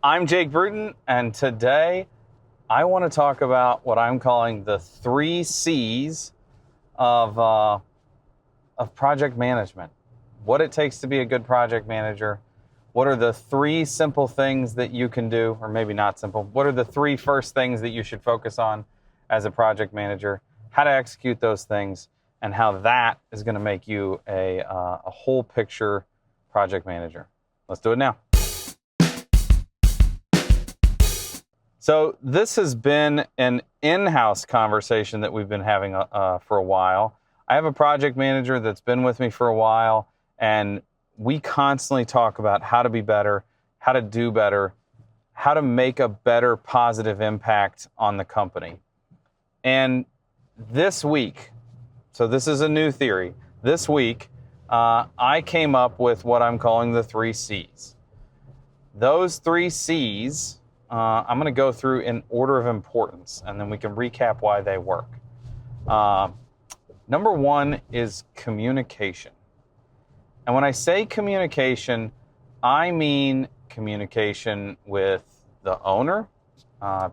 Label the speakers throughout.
Speaker 1: I'm Jake Bruton, and today I want to talk about what I'm calling the 3 C's of project management. What it takes to be a good project manager. What are the 3 simple things that you can do, or maybe not simple. What are the 3 first things that you should focus on as a project manager? How to execute those things, and how that is going to make you a whole picture project manager. Let's do it now. So this has been an in-house conversation that we've been having for a while. I have a project manager that's been with me for a while, and we constantly talk about how to be better, how to do better, how to make a better positive impact on the company. And this week, so this is a new theory, this week I came up with what I'm calling the 3 C's. Those 3 C's, I'm going to go through in order of importance, and then we can recap why they work. Number 1 is communication. And when I say communication, I mean communication with the owner,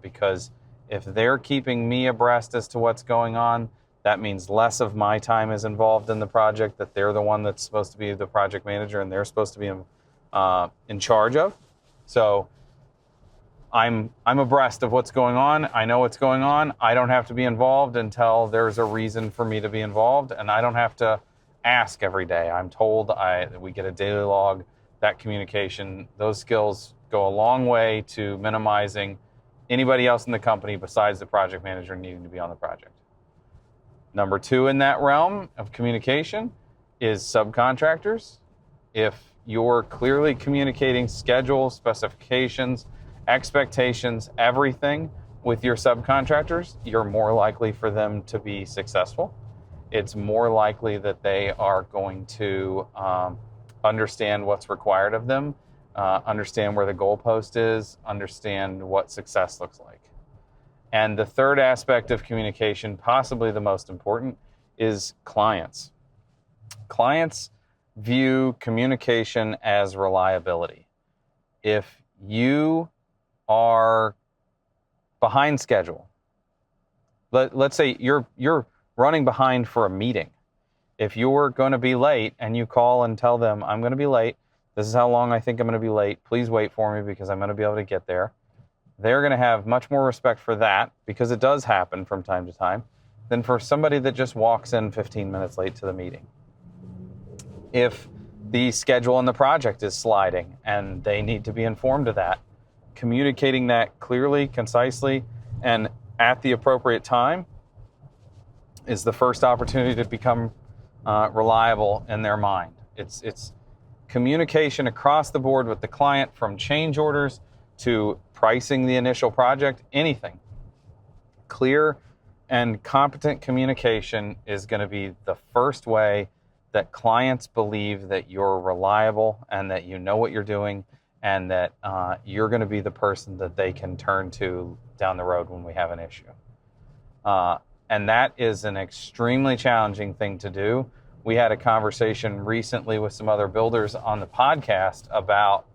Speaker 1: because if they're keeping me abreast as to what's going on, that means less of my time is involved in the project that they're the one that's supposed to be the project manager and they're supposed to be in charge of. So I'm abreast of what's going on. I know what's going on. I don't have to be involved until there's a reason for me to be involved, and I don't have to ask every day. I'm told we get a daily log. That communication, those skills go a long way to minimizing anybody else in the company besides the project manager needing to be on the project. Number 2 in that realm of communication is subcontractors. If you're clearly communicating schedule, specifications, expectations, everything with your subcontractors, you're more likely for them to be successful. It's more likely that they are going to understand what's required of them, understand where the goalpost is, understand what success looks like. And the third aspect of communication, possibly the most important, is clients. Clients view communication as reliability. If you are behind schedule, let's say you're running behind for a meeting. If you're going to be late and you call and tell them, I'm going to be late, this is how long I think I'm going to be late, please wait for me because I'm going to be able to get there, they're going to have much more respect for that, because it does happen from time to time, than for somebody that just walks in 15 minutes late to the meeting. If the schedule on the project is sliding and they need to be informed of that, communicating that clearly, concisely, and at the appropriate time is the first opportunity to become reliable in their mind. It's communication across the board with the client, from change orders to pricing the initial project, anything. Clear and competent communication is going to be the first way that clients believe that you're reliable and that you know what you're doing, and that you're going to be the person that they can turn to down the road when we have an issue. And that is an extremely challenging thing to do. We had a conversation recently with some other builders on the podcast about,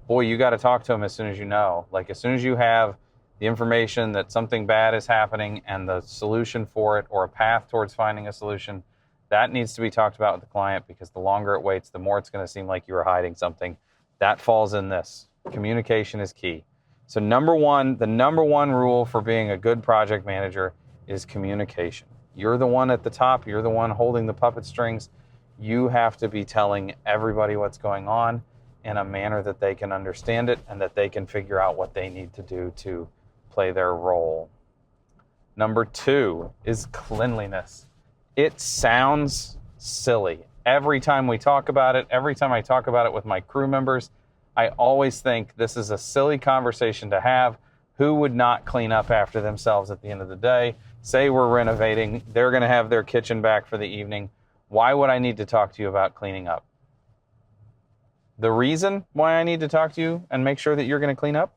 Speaker 1: boy, you got to talk to them as soon as you know. Like, as soon as you have the information that something bad is happening and the solution for it, or a path towards finding a solution, that needs to be talked about with the client, because the longer it waits, the more it's going to seem like you were hiding something. That falls in this. Communication is key. So the number one rule for being a good project manager is communication. You're the one at the top. You're the one holding the puppet strings. You have to be telling everybody what's going on in a manner that they can understand it and that they can figure out what they need to do to play their role. Number 2 is cleanliness. It sounds silly. Every time we talk about it, every time I talk about it with my crew members, I always think this is a silly conversation to have. Who would not clean up after themselves at the end of the day? Say we're renovating, they're going to have their kitchen back for the evening. Why would I need to talk to you about cleaning up? The reason why I need to talk to you and make sure that you're going to clean up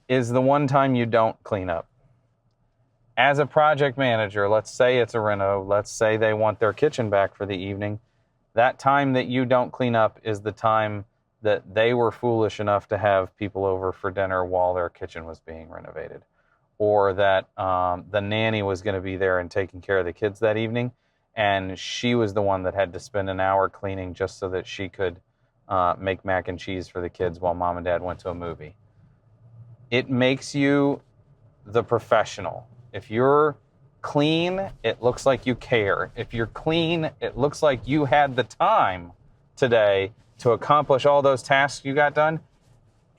Speaker 1: is the one time you don't clean up. As a project manager, let's say it's a reno, let's say they want their kitchen back for the evening. That time that you don't clean up is the time that they were foolish enough to have people over for dinner while their kitchen was being renovated, or that the nanny was going to be there and taking care of the kids that evening, and she was the one that had to spend an hour cleaning just so that she could make mac and cheese for the kids while mom and dad went to a movie. It makes you the professional. If you're clean, it looks like you care. If you're clean, it looks like you had the time today to accomplish all those tasks you got done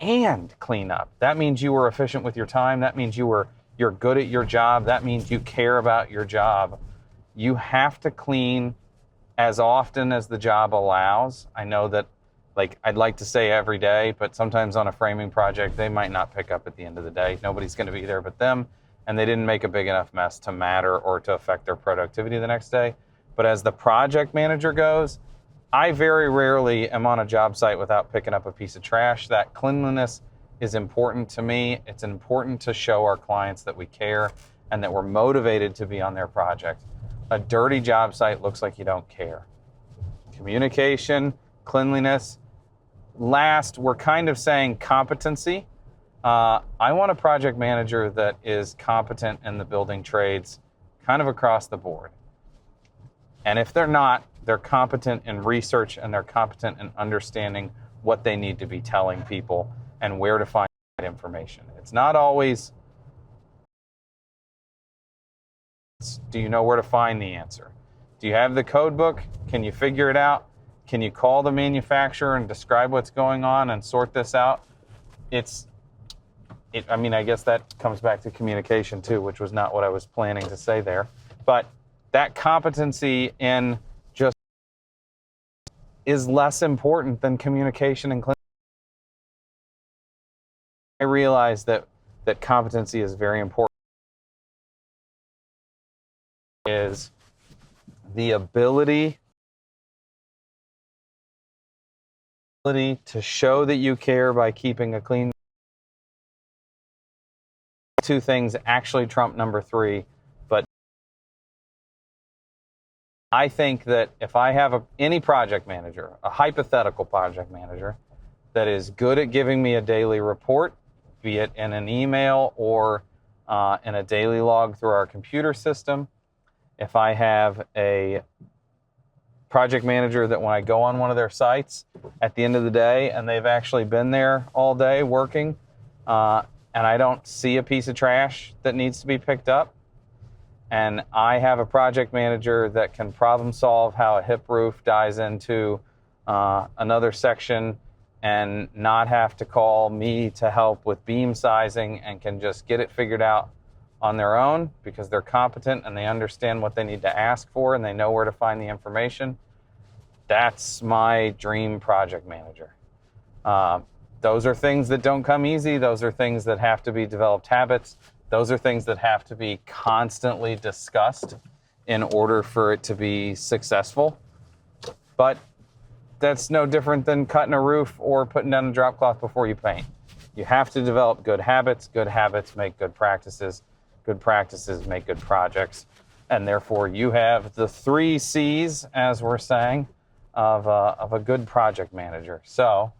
Speaker 1: and clean up. That means you were efficient with your time. That means you're good at your job. That means you care about your job. You have to clean as often as the job allows. I know that, like, I'd like to say every day, but sometimes on a framing project, they might not pick up at the end of the day. Nobody's going to be there but them, and they didn't make a big enough mess to matter or to affect their productivity the next day. But as the project manager goes, I very rarely am on a job site without picking up a piece of trash. That cleanliness is important to me. It's important to show our clients that we care and that we're motivated to be on their project. A dirty job site looks like you don't care. Communication, cleanliness. Last, we're kind of saying competency. I want a project manager that is competent in the building trades kind of across the board. And if they're not, they're competent in research and they're competent in understanding what they need to be telling people and where to find that information. It's not always, do you know where to find the answer? Do you have the code book? Can you figure it out? Can you call the manufacturer and describe what's going on and sort this out? I guess that comes back to communication too, which was not what I was planning to say there. But that competency in just is less important than communication and cleanliness. I realize that competency is very important. Is the ability to show that you care by keeping a clean. Two things actually trump number three, but I think that if I have any project manager, a hypothetical project manager, that is good at giving me a daily report, be it in an email or in a daily log through our computer system, if I have a project manager that when I go on one of their sites at the end of the day and they've actually been there all day working, and I don't see a piece of trash that needs to be picked up, and I have a project manager that can problem solve how a hip roof dies into another section and not have to call me to help with beam sizing and can just get it figured out on their own because they're competent and they understand what they need to ask for and they know where to find the information. That's my dream project manager. Those are things that don't come easy. Those are things that have to be developed habits. Those are things that have to be constantly discussed in order for it to be successful. But that's no different than cutting a roof or putting down a drop cloth before you paint. You have to develop good habits. Good habits make good practices. Good practices make good projects. And therefore, you have the 3 C's, as we're saying, of a good project manager. So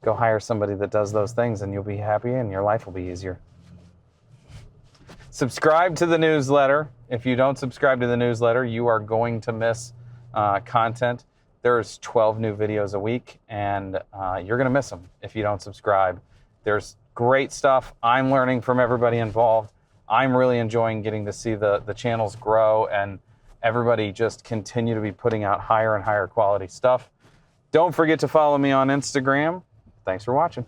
Speaker 1: go hire somebody that does those things and you'll be happy and your life will be easier. Subscribe to the newsletter. If you don't subscribe to the newsletter, you are going to miss content. There's 12 new videos a week, and you're going to miss them if you don't subscribe. There's great stuff. I'm learning from everybody involved. I'm really enjoying getting to see the channels grow and everybody just continue to be putting out higher and higher quality stuff. Don't forget to follow me on Instagram. Thanks for watching.